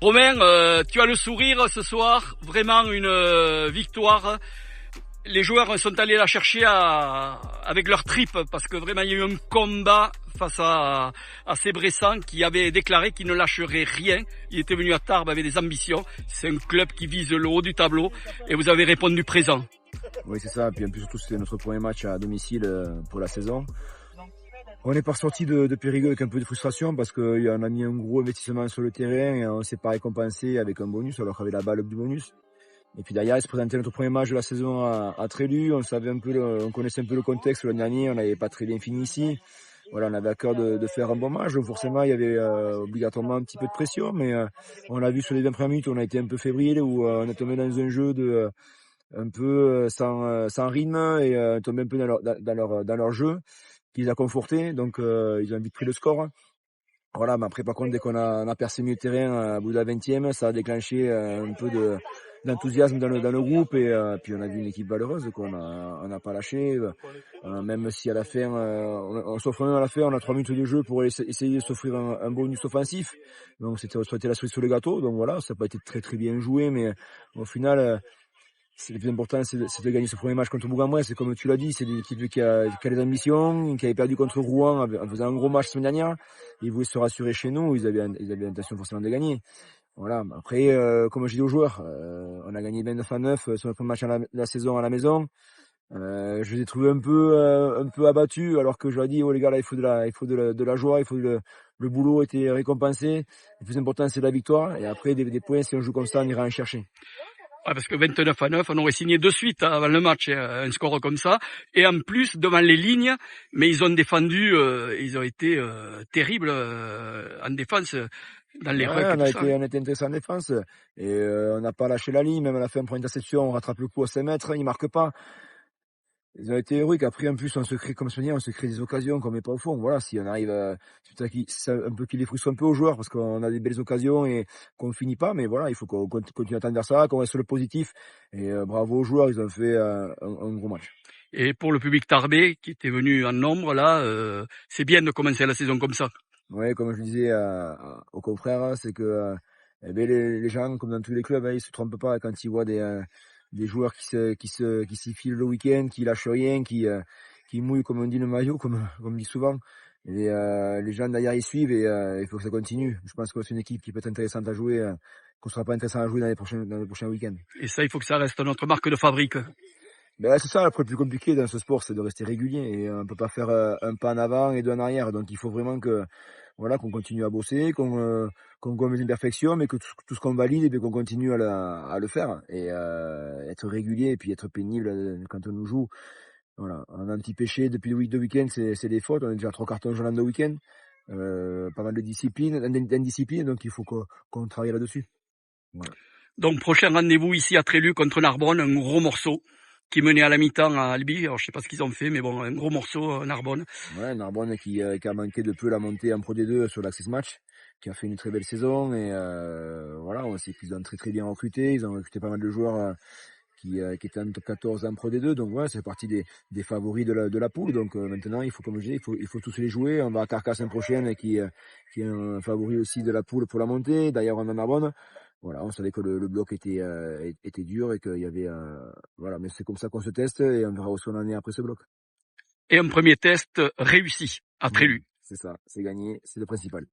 Romain, tu as le sourire ce soir, vraiment une victoire. Les joueurs sont allés la chercher avec leur tripes parce que vraiment il y a eu un combat face à ces Bressans qui avaient déclaré qu'ils ne lâcheraient rien. Il était venu à Tarbes avec des ambitions. C'est un club qui vise le haut du tableau et vous avez répondu présent. Oui, c'est ça. Puis en plus, surtout, c'était notre premier match à domicile pour la saison. On n'est pas ressorti de Périgueux avec un peu de frustration parce qu'on a mis un gros investissement sur le terrain et on s'est pas récompensé avec un bonus alors qu'on avait la balle du bonus. Et puis derrière, il se présentait notre premier match de la saison à Trélu. On savait un peu, on connaissait un peu le contexte l'année dernière. On n'avait pas très bien fini ici. Voilà, on avait à cœur de faire un bon match. Donc forcément, il y avait obligatoirement un petit peu de pression, mais on l'a vu sur les 20 premières minutes, on a été un peu fébrile où on est tombé dans un jeu un peu sans rythme et tombé un peu dans leur jeu qui les a confortés. Donc ils ont vite pris le score. Voilà, mais après par contre dès qu'on a percé le milieu de terrain à bout de la 20e, ça a déclenché un peu d'enthousiasme dans le groupe et puis on a vu une équipe valeureuse on n'a pas lâché. Même si à la fin on s'offre même à la fin, on a 3 minutes de jeu pour essayer de s'offrir un bonus offensif. Donc ça a été la cerise sur le gâteau. Donc voilà, ça n'a pas été très très bien joué, mais au final le plus important, c'est de gagner ce premier match contre Bourg-en-Bresse. C'est comme tu l'as dit, c'est une équipe qui a des ambitions, qui avait perdu contre Rouen en faisant un gros match la semaine dernière. Ils voulaient se rassurer chez nous, ils avaient l'intention forcément de gagner. Voilà. Après, comme je dis aux joueurs, on a gagné 29-9 sur notre premier match de la saison à la maison. Je les ai trouvés un peu abattus, alors que je leur ai dit, oh les gars, là, il faut de la joie, le boulot était récompensé. Le plus important, c'est la victoire. Et après, des points, si on joue comme ça, on ira en chercher. Ouais, parce que 29-9, on aurait signé de suite avant le match un score comme ça. Et en plus, devant les lignes, mais ils ont défendu, ils ont été terribles en défense, dans les rucks et tout ça. On a été intéressant en défense et on n'a pas lâché la ligne. Même à la fin, on prend une interception, on rattrape le coup à 5 mètres, ils marquent pas. Ils ont été héroïques. Après, en plus, on se crée des occasions qu'on met pas au fond. Voilà, si on arrive, c'est un peu qui les frustre un peu aux joueurs parce qu'on a des belles occasions et qu'on finit pas. Mais voilà, il faut qu'on continue à tendre vers ça, qu'on reste sur le positif. Et bravo aux joueurs, ils ont fait un gros match. Et pour le public tarbais qui était venu en nombre, là, c'est bien de commencer la saison comme ça. Ouais, comme je disais aux confrères, c'est que les gens, comme dans tous les clubs, ils se trompent pas quand ils voient des joueurs qui s'y filent le week-end, qui lâchent rien, qui mouillent comme on dit le maillot, comme on dit souvent. Et les gens derrière ils suivent et il faut que ça continue. Je pense que c'est une équipe qui peut être intéressante à jouer, qu'on sera pas intéressant à jouer dans les prochains week-ends. Et ça, il faut que ça reste notre marque de fabrique. Ben c'est ça, après le plus compliqué dans ce sport, c'est de rester régulier et on peut pas faire un pas en avant et deux en arrière. Donc il faut vraiment que voilà qu'on continue à bosser, qu'on commet une perfection, mais que tout ce qu'on valide, et qu'on continue à le faire et être régulier et puis être pénible quand on nous joue. Voilà, on a un petit péché depuis le week-end, c'est des fautes. On a déjà 3 cartons jaunes de week-end, pas mal de d'indiscipline, donc il faut qu'on travaille là-dessus. Voilà. Donc prochain rendez-vous ici à Trélu contre Narbonne, un gros morceau qui menait à la mi-temps à Albi. Alors je sais pas ce qu'ils ont fait, mais bon, un gros morceau Narbonne. Ouais, Narbonne qui a manqué de peu la montée en Pro D2 sur l'Access Match, qui a fait une très belle saison et voilà, on sait qu'ils ont très très bien recruté, ils ont recruté pas mal de joueurs qui étaient en top 14 en Pro D2, donc ouais, c'est partie des favoris de la poule. Donc maintenant, il faut, comme je dis, il faut tous les jouer. On va à Carcasse l'année prochaine qui est un favori aussi de la poule pour la montée. D'ailleurs, on a Narbonne. Voilà, on savait que le bloc était dur et qu'il y avait voilà, mais c'est comme ça qu'on se teste et on verra où on en est après ce bloc. Et un premier test réussi à Trélu. C'est ça, c'est gagné, c'est le principal.